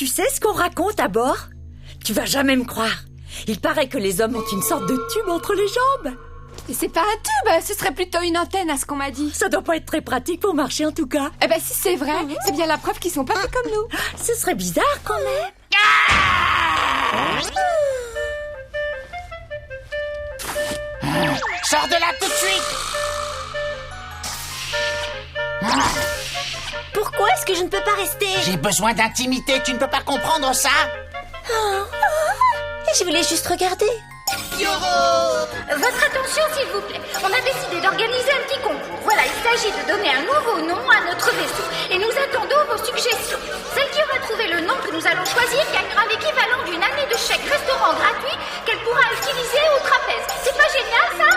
Tu sais ce qu'on raconte à bord? Tu vas jamais me croire. Il paraît que les hommes ont une sorte de tube entre les jambes. Mais c'est pas un tube, ce serait plutôt une antenne à ce qu'on m'a dit. Ça doit pas être très pratique pour marcher en tout cas. Eh ben si c'est vrai, c'est bien la preuve qu'ils sont pas faits comme nous. Ce serait bizarre quand même. Sors de là tout de suite! Pourquoi est-ce que je ne peux pas rester? J'ai besoin d'intimité, tu ne peux pas comprendre ça? Je voulais juste regarder. Votre attention, s'il vous plaît. On a décidé d'organiser un petit concours. Voilà, il s'agit de donner un nouveau nom à notre vaisseau. Et nous attendons vos suggestions. Celle qui aura trouvé le nom que nous allons choisir gagnera l'équivalent d'une année de chèque restaurant gratuit qu'elle pourra utiliser au trapèze. C'est pas génial, ça?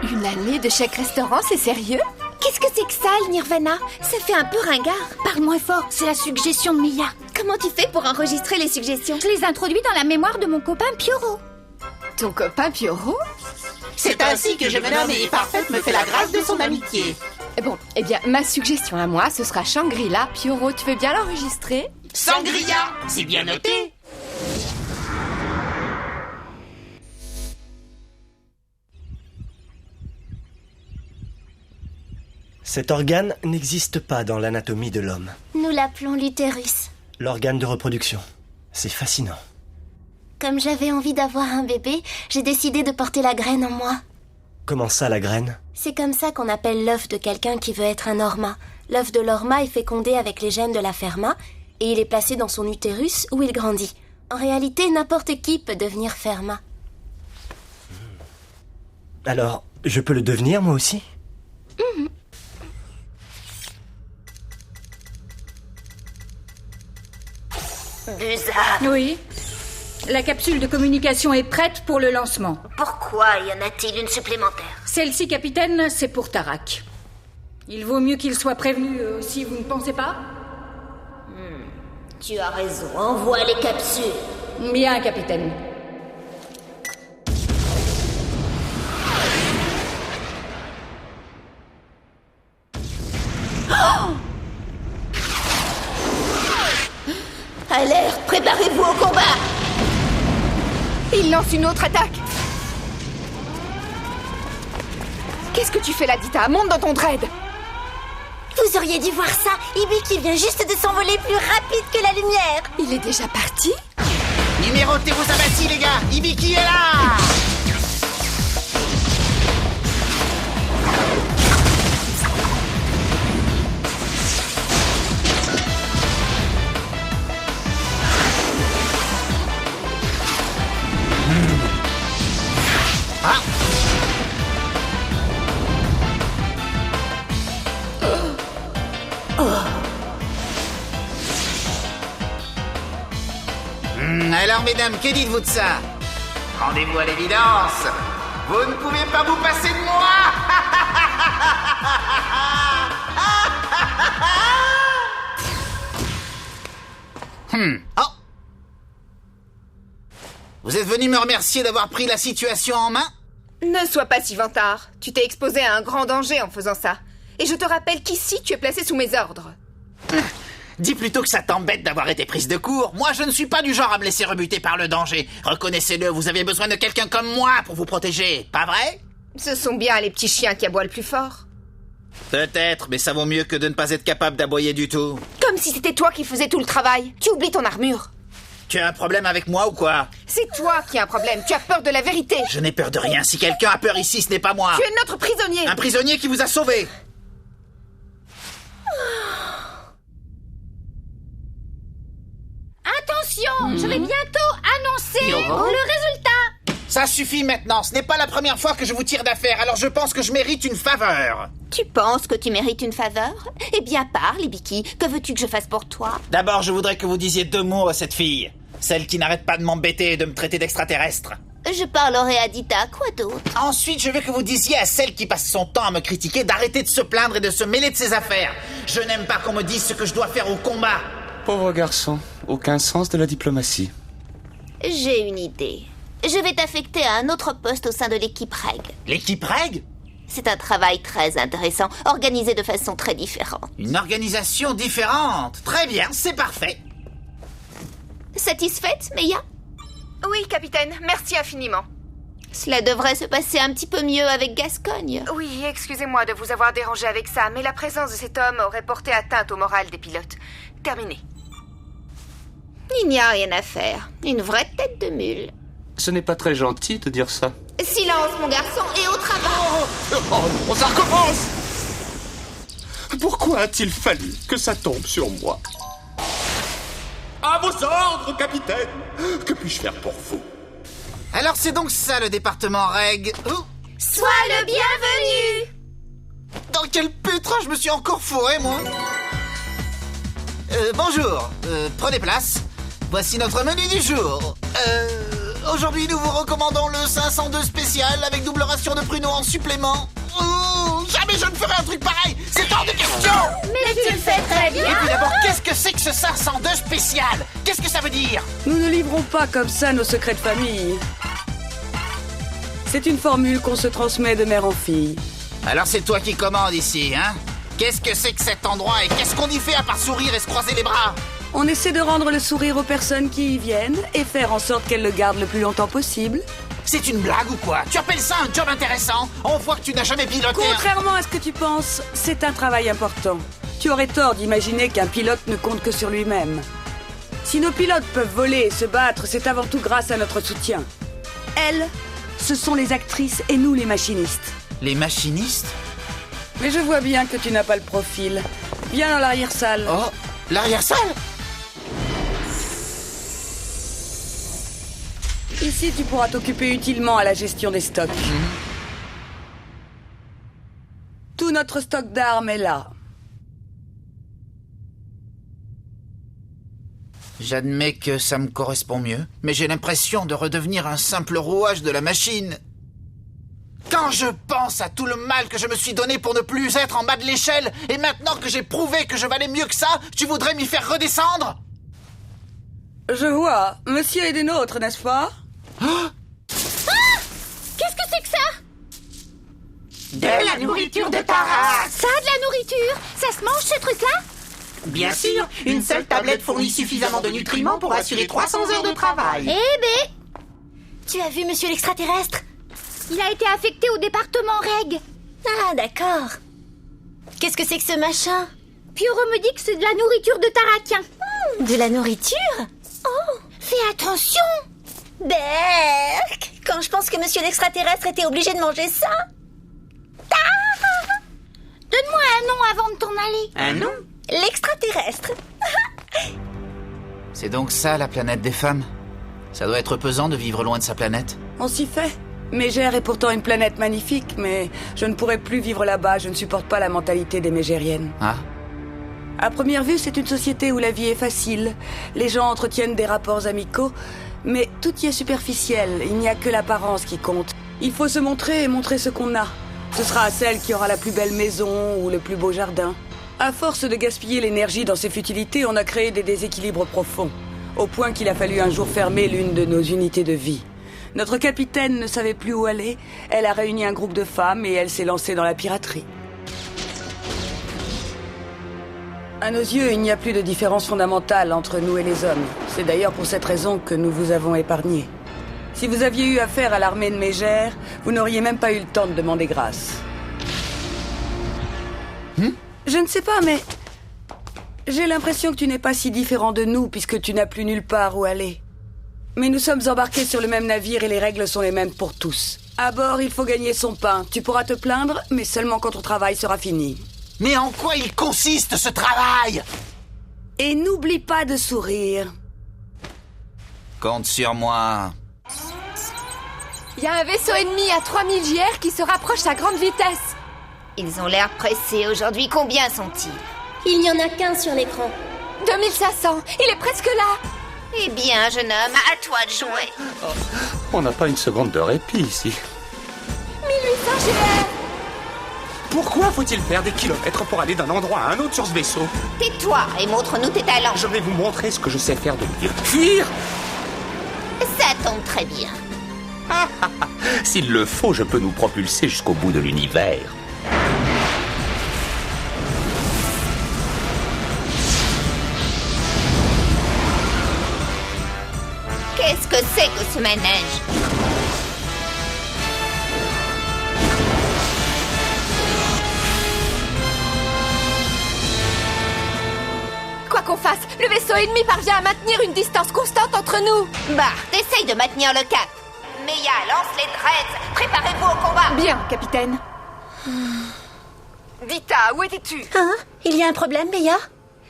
Une année de chèque restaurant, c'est sérieux? Qu'est-ce que c'est que ça, le Nirvana? Ça fait un peu ringard. Parle moins fort, c'est la suggestion de Mia. Comment tu fais pour enregistrer les suggestions? Je les introduis dans la mémoire de mon copain Pioro. Ton copain Pioro? C'est ainsi que je me nomme et Parfaite me fait la grâce de son amitié. Bon, eh bien, ma suggestion à moi, ce sera Shangri-La. Pioro, tu veux bien l'enregistrer? Sangria, c'est bien noté. Cet organe n'existe pas dans l'anatomie de l'homme. Nous l'appelons l'utérus. L'organe de reproduction. C'est fascinant. Comme j'avais envie d'avoir un bébé, j'ai décidé de porter la graine en moi. Comment ça, la graine? C'est comme ça qu'on appelle l'œuf de quelqu'un qui veut être un orma. L'œuf de l'orma est fécondé avec les gènes de la ferma et il est placé dans son utérus où il grandit. En réalité, n'importe qui peut devenir ferma. Alors, je peux le devenir moi aussi? Bizarre. Oui. La capsule de communication est prête pour le lancement. Pourquoi y en a-t-il une supplémentaire? Celle-ci, capitaine, c'est pour Tarak. Il vaut mieux qu'il soit prévenu, si vous ne pensez pas? Tu as raison, envoie les capsules. Bien, capitaine. Alerte, préparez-vous au combat. Il lance une autre attaque. Qu'est-ce que tu fais là, Dita? Monte dans ton dread. Vous auriez dû voir ça. Ibiki vient juste de s'envoler plus rapide que la lumière. Il est déjà parti? Numérotez vos abattis, les gars. Ibiki est là. Alors, mesdames, que dites-vous de ça? Rendez-vous à l'évidence. Vous ne pouvez pas vous passer de moi. Oh. Vous êtes venu me remercier d'avoir pris la situation en main? Ne sois pas si vantard. Tu t'es exposé à un grand danger en faisant ça. Et je te rappelle qu'ici, tu es placé sous mes ordres. Dis plutôt que ça t'embête d'avoir été prise de court. Moi, je ne suis pas du genre à me laisser rebuter par le danger. Reconnaissez-le, vous avez besoin de quelqu'un comme moi pour vous protéger, pas vrai? Ce sont bien les petits chiens qui aboient le plus fort. Peut-être, mais ça vaut mieux que de ne pas être capable d'aboyer du tout. Comme si c'était toi qui faisais tout le travail. Tu oublies ton armure. Tu as un problème avec moi ou quoi? C'est toi qui as un problème. Tu as peur de la vérité. Je n'ai peur de rien. Si quelqu'un a peur ici, ce n'est pas moi. Tu es notre prisonnier. Un prisonnier qui vous a sauvé. Attention, je vais bientôt annoncer le résultat. Ça suffit maintenant. Ce n'est pas la première fois que je vous tire d'affaire, alors je pense que je mérite une faveur. Tu penses que tu mérites une faveur? Eh bien, parle, Ibiki. Que veux-tu que je fasse pour toi? D'abord, je voudrais que vous disiez 2 mots à cette fille. Celle qui n'arrête pas de m'embêter et de me traiter d'extraterrestre. Je parlerai à Dita, quoi d'autre? Ensuite, je veux que vous disiez à celle qui passe son temps à me critiquer d'arrêter de se plaindre et de se mêler de ses affaires. Je n'aime pas qu'on me dise ce que je dois faire au combat. Pauvre garçon, aucun sens de la diplomatie. J'ai une idée. Je vais t'affecter à un autre poste au sein de l'équipe REG. L'équipe REG? C'est un travail très intéressant, organisé de façon très différente. Une organisation différente. Très bien, c'est parfait. Satisfaite, Meia? Oui, capitaine, merci infiniment. Cela devrait se passer un petit peu mieux avec Gascogne. Oui, excusez-moi de vous avoir dérangé avec ça, mais la présence de cet homme aurait porté atteinte au moral des pilotes. Terminé. Il n'y a rien à faire. Une vraie tête de mule. Ce n'est pas très gentil de dire ça. Silence, mon garçon, et au travail. Oh, ça recommence! Pourquoi a-t-il fallu que ça tombe sur moi? À vos ordres, capitaine! Que puis-je faire pour vous? Alors c'est donc ça le département Reg. Oh, Sois le bienvenu! dans quel pétrin je me suis encore fourré, moi? Bonjour, prenez place. Voici notre menu du jour. Aujourd'hui, nous vous recommandons le 502 spécial avec double ration de pruneaux en supplément. Oh, jamais je ne ferai un truc pareil. C'est hors de question. Mais tu le fais très Et bien. puis d'abord, qu'est-ce que c'est que ce 502 spécial? Qu'est-ce que ça veut dire? Nous ne livrons pas comme ça nos secrets de famille. C'est une formule qu'on se transmet de mère en fille. Alors c'est toi qui commandes ici, hein? Qu'est-ce que c'est que cet endroit et qu'est-ce qu'on y fait à part sourire et se croiser les bras? On essaie de rendre le sourire aux personnes qui y viennent et faire en sorte qu'elles le gardent le plus longtemps possible. C'est une blague ou quoi? Tu appelles ça un job intéressant? On voit que tu n'as jamais piloté un... Contrairement à ce que tu penses, c'est un travail important. Tu aurais tort d'imaginer qu'un pilote ne compte que sur lui-même. Si nos pilotes peuvent voler et se battre, c'est avant tout grâce à notre soutien. Elles, ce sont les actrices et nous les machinistes. Les machinistes? Mais je vois bien que tu n'as pas le profil. Viens dans l'arrière-salle. Oh, l'arrière-salle? Ici, tu pourras t'occuper utilement à la gestion des stocks. Tout notre stock d'armes est là. J'admets que ça me correspond mieux, mais j'ai l'impression de redevenir un simple rouage de la machine. Quand je pense à tout le mal que je me suis donné pour ne plus être en bas de l'échelle, et maintenant que j'ai prouvé que je valais mieux que ça, tu voudrais m'y faire redescendre? Je vois. Monsieur est des nôtres, n'est-ce pas? Qu'est-ce que c'est que ça? De la nourriture de ta race! Ça a de la nourriture? Ça se mange ce truc-là? Bien sûr, une seule tablette fournit suffisamment de nutriments pour assurer 300 heures de travail. Eh ben, Tu as vu monsieur l'extraterrestre? il a été affecté au département Reg. Ah, d'accord. Qu'est-ce que c'est que ce machin? Pioro me dit que c'est de la nourriture de Tarakien. De la nourriture? Fais attention. Berk! Quand je pense que monsieur l'extraterrestre était obligé de manger ça. Donne-moi un nom avant de t'en aller. Un nom? L'extraterrestre. C'est donc ça la planète des femmes? Ça doit être pesant de vivre loin de sa planète. On s'y fait. Mégère est pourtant une planète magnifique, mais je ne pourrais plus vivre là-bas. Je ne supporte pas la mentalité des Mégériennes. Ah? À première vue, c'est une société où la vie est facile. Les gens entretiennent des rapports amicaux, mais tout y est superficiel. Il n'y a que l'apparence qui compte. Il faut se montrer et montrer ce qu'on a. Ce sera à celle qui aura la plus belle maison ou le plus beau jardin. À force de gaspiller l'énergie dans ces futilités, on a créé des déséquilibres profonds, au point qu'il a fallu un jour fermer l'une de nos unités de vie. Notre capitaine ne savait plus où aller. Elle a réuni un groupe de femmes et elle s'est lancée dans la piraterie. À nos yeux, il n'y a plus de différence fondamentale entre nous et les hommes. C'est d'ailleurs pour cette raison que nous vous avons épargné. Si vous aviez eu affaire à l'armée de Mégère, vous n'auriez même pas eu le temps de demander grâce. Je ne sais pas, mais... j'ai l'impression que tu n'es pas si différent de nous, puisque tu n'as plus nulle part où aller. Mais nous sommes embarqués sur le même navire et les règles sont les mêmes pour tous. À bord, il faut gagner son pain. Tu pourras te plaindre, mais seulement quand ton travail sera fini. Mais en quoi il consiste ce travail? Et n'oublie pas de sourire. Compte sur moi. Il y a un vaisseau ennemi à 3000 JR qui se rapproche à grande vitesse. Ils ont l'air pressés aujourd'hui. Combien sont-ils? Il n'y en a qu'un sur l'écran. 2500, il est presque là. Eh bien, jeune homme, à toi de jouer. On n'a pas une seconde de répit ici. 1800 GR. Pourquoi faut-il faire des kilomètres pour aller d'un endroit à un autre sur ce vaisseau? Tais-toi et montre-nous tes talents. Je vais vous montrer ce que je sais faire de mieux. Fuir! Ça tombe très bien. S'il le faut, je peux nous propulser jusqu'au bout de l'univers. c'est que ce manège? Quoi qu'on fasse, le vaisseau ennemi parvient à maintenir une distance constante entre nous. Bah, t'essayes de maintenir le cap. Meia, lance les dreads. Préparez-vous au combat. Bien, capitaine. Dita, où étais-tu? Hein? Il y a un problème, Meia?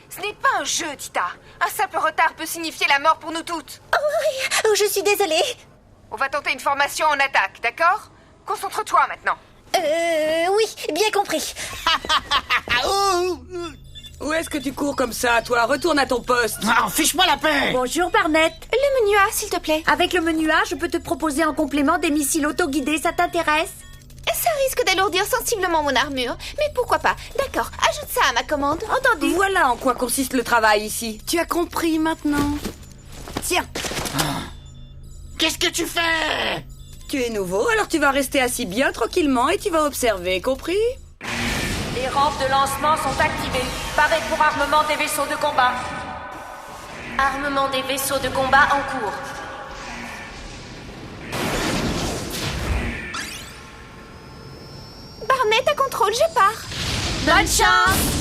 Ce n'est pas un jeu, Dita. Un simple retard peut signifier la mort pour nous toutes. Oh oui, oh, je suis désolée. On va tenter une formation en attaque, d'accord? Concentre-toi maintenant. Oui, bien compris. Où est-ce que tu cours comme ça, toi? Retourne à ton poste. Ah, fiche-moi la paix. Bonjour, Barnett. Le menu A, s'il te plaît. Avec le menu A, je peux te proposer en complément des missiles autoguidés, ça t'intéresse? Ça risque d'alourdir sensiblement mon armure, mais pourquoi pas? D'accord, ajoute ça à ma commande. Entendu. Voilà en quoi consiste le travail ici. Tu as compris maintenant? Tiens. Qu'est-ce que tu fais? Tu es nouveau, alors tu vas rester assis bien tranquillement et tu vas observer, compris? Les rampes de lancement sont activées. Pareil pour armement des vaisseaux de combat. Armement des vaisseaux de combat en cours. Barnett à contrôle, je pars. Bonne chance!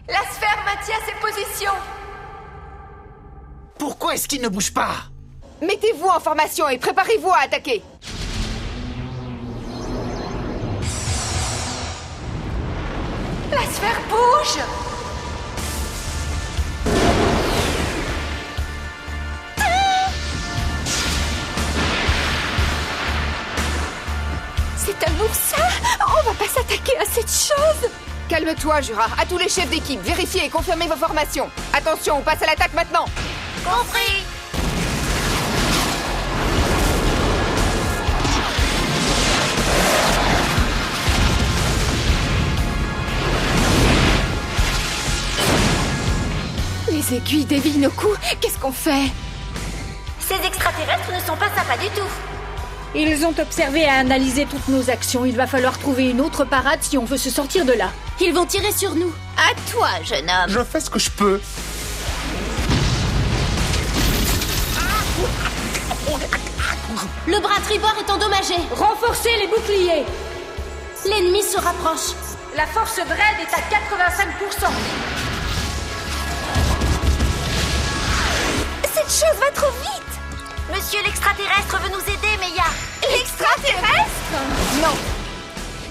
La sphère maintient ses positions. Pourquoi est-ce qu'il ne bouge pas? Mettez-vous en formation et préparez-vous à attaquer. La sphère bouge. C'est un oursin. On va pas s'attaquer à cette chose. Calme-toi, Jura. À tous les chefs d'équipe, vérifiez et confirmez vos formations. Attention, on passe à l'attaque maintenant. Compris. Les aiguilles dévient nos coups. Qu'est-ce qu'on fait? Ces extraterrestres ne sont pas sympas du tout. Ils ont observé et analysé toutes nos actions. Il va falloir trouver une autre parade si on veut se sortir de là. Ils vont tirer sur nous. À toi, jeune homme. Je fais ce que je peux. Le bras tribord est endommagé. Renforcez les boucliers. L'ennemi se rapproche. La force Dread est à 85%. Cette chose va trop vite. Monsieur l'extraterrestre veut nous aider, Meia. L'extraterrestre? Non.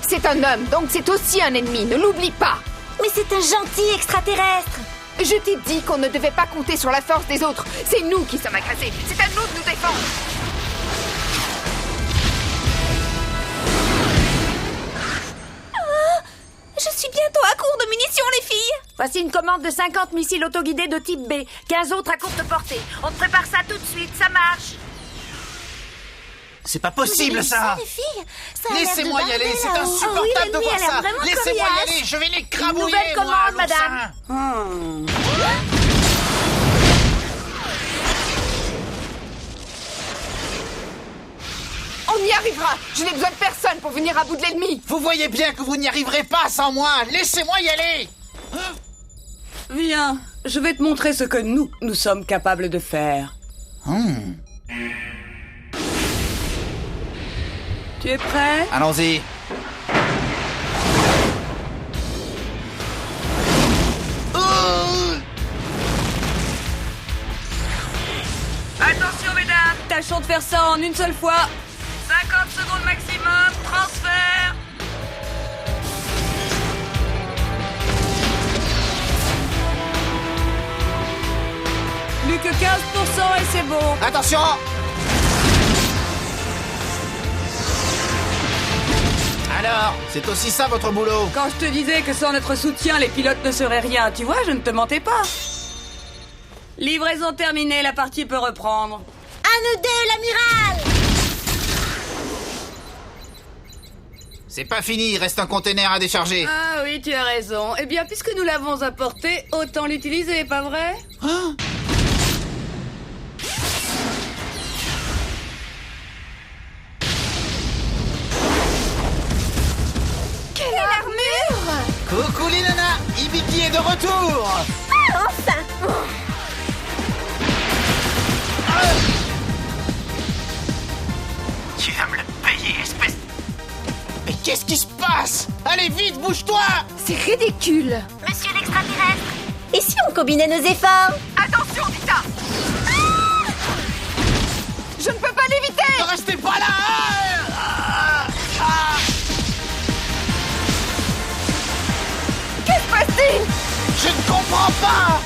C'est un homme, donc c'est aussi un ennemi, ne l'oublie pas. Mais c'est un gentil extraterrestre. Je t'ai dit qu'on ne devait pas compter sur la force des autres. C'est nous qui sommes agressés. C'est à nous de nous défendre. Je suis bientôt à court de munitions, les filles. Voici une commande de 50 missiles autoguidés de type B. 15 autres à courte portée. On te prépare ça tout de suite, ça marche. C'est pas possible, ça. Les filles, ça a l'air Laissez-moi de y aller, barder, c'est là-haut. insupportable Oh oui, de l'ennemi voir a l'air ça. vraiment Laissez-moi y coriace. aller, je vais les crabouiller, nouvelle moi, commande, l'oursin. madame. On y arrivera. Je n'ai besoin de personne pour venir à bout de l'ennemi. Vous voyez bien que vous n'y arriverez pas sans moi. Laissez-moi y aller. Viens, je vais te montrer ce que nous sommes capables de faire. Tu es prêt? Allons-y. Attention, mesdames! Tâchons de faire ça en une seule fois. 50 secondes maximum, transfert. Plus que 15% et c'est bon. Attention. Alors, c'est aussi ça votre boulot? Quand je te disais que sans notre soutien, les pilotes ne seraient rien, tu vois, je ne te mentais pas. Livraison terminée, la partie peut reprendre. À nous deux, l'amiral. C'est pas fini, il reste un container à décharger. Ah oui, tu as raison. Eh bien, puisque nous l'avons apporté, autant l'utiliser, pas vrai? Hein? Quelle armure! Coucou les nanas, Hibiki est de retour. Ah, enfin! Tu vas me le payer, espèce... Mais qu'est-ce qui se passe? Allez vite, bouge-toi! C'est ridicule! Monsieur l'extraterrestre! Et si on combinait nos efforts? Attention, Vita! Ah! Je ne peux pas l'éviter! Ne restez pas là! Que se passe-t-il? Je ne comprends pas!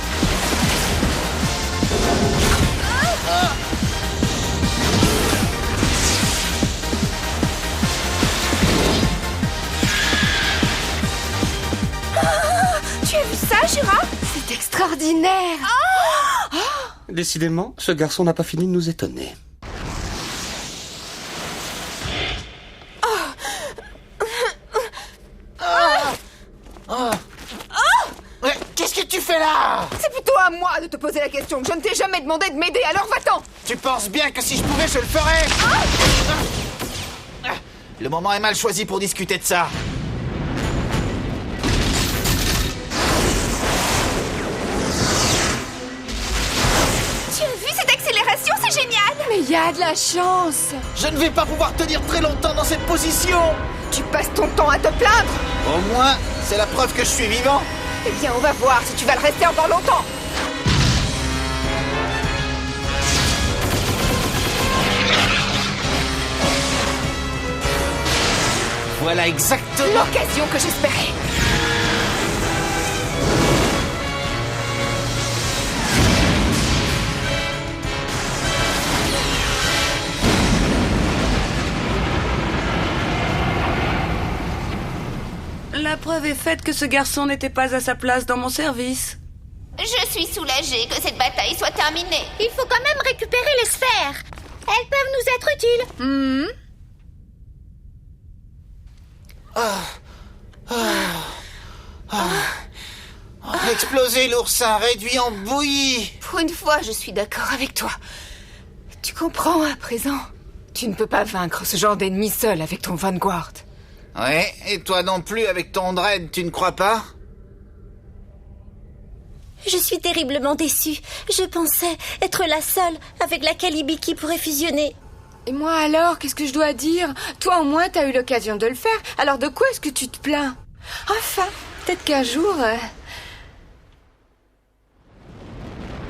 Tu as vu ça, Jura? C'est extraordinaire! Décidément, ce garçon n'a pas fini de nous étonner. Qu'est-ce que tu fais là? C'est plutôt à moi de te poser la question. Je ne t'ai jamais demandé de m'aider, alors va-t'en! Tu penses bien que si je pouvais, je le ferais? Le moment est mal choisi pour discuter de ça. Tu as vu cette accélération? C'est génial! Mais il y a de la chance! Je ne vais pas pouvoir tenir très longtemps dans cette position. Tu passes ton temps à te plaindre! Au moins, c'est la preuve que je suis vivant. Eh bien, on va voir si tu vas le rester encore longtemps! Voilà exactement l'occasion que j'espérais! La preuve est faite que ce garçon n'était pas à sa place dans mon service. Je suis soulagée que cette bataille soit terminée. Il faut quand même récupérer les sphères. Elles peuvent nous être utiles. Exploser l'oursin, réduit en bouillie. Pour une fois, je suis d'accord avec toi. Tu comprends à présent? Tu ne peux pas vaincre ce genre d'ennemi seul avec ton Vanguard. Ouais, et toi non plus avec ton Dread, tu ne crois pas? Je suis terriblement déçue. Je pensais être la seule avec laquelle Hibiki pourrait fusionner. Et moi alors, qu'est-ce que je dois dire? Toi au moins t'as eu l'occasion de le faire, alors de quoi est-ce que tu te plains? Enfin, peut-être qu'un jour...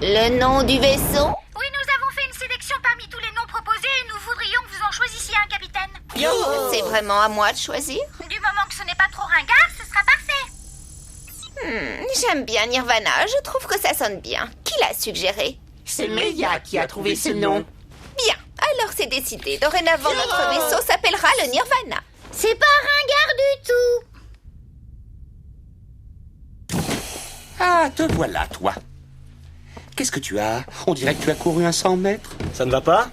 Le nom du vaisseau? Oui, nous avons fait une sélection parmi tous les noms proposés et nous voudrions que vous en choisissiez un, capitaine. C'est vraiment à moi de choisir? Du moment que ce n'est pas trop ringard, ce sera parfait. J'aime bien Nirvana, je trouve que ça sonne bien. Qui l'a suggéré? C'est Meia qui a trouvé ce nom. Bien, alors c'est décidé. Dorénavant, notre vaisseau s'appellera le Nirvana. C'est pas ringard du tout. Ah, te voilà, toi. Qu'est-ce que tu as? On dirait que tu as couru un 100 mètres. Ça ne va pas?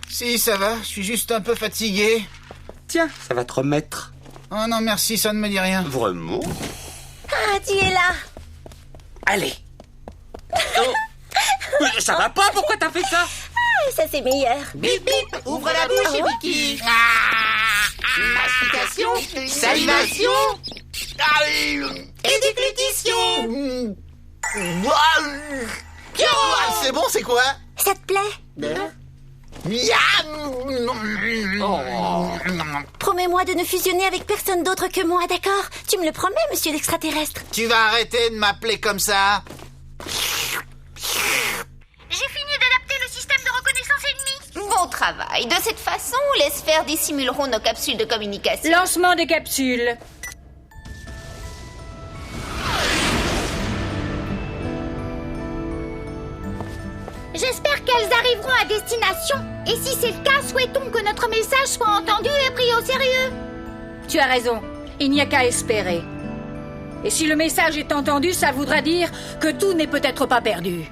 Si, ça va, je suis juste un peu fatigué. Tiens, ça va te remettre. Oh non, merci, ça ne me dit rien. Vraiment? Ah, tu es là. Allez. Oh. Ça va pas? Pourquoi t'as fait ça? Ah, ça c'est meilleur. Bip bip, ouvre la bouche, Hibiki. Mastication, salivation et déglutition. C'est bon, c'est quoi? Ça te plaît? Promets-moi de ne fusionner avec personne d'autre que moi, d'accord? Tu me le promets, monsieur l'extraterrestre? Tu vas arrêter de m'appeler comme ça? J'ai fini d'adapter le système de reconnaissance ennemi. Bon travail. De cette façon, les sphères dissimuleront nos capsules de communication. Lancement des capsules. J'espère qu'elles arriveront à destination. Et si c'est le cas, souhaitons que notre message soit entendu et pris au sérieux. Tu as raison. Il n'y a qu'à espérer. Et si le message est entendu, ça voudra dire que tout n'est peut-être pas perdu.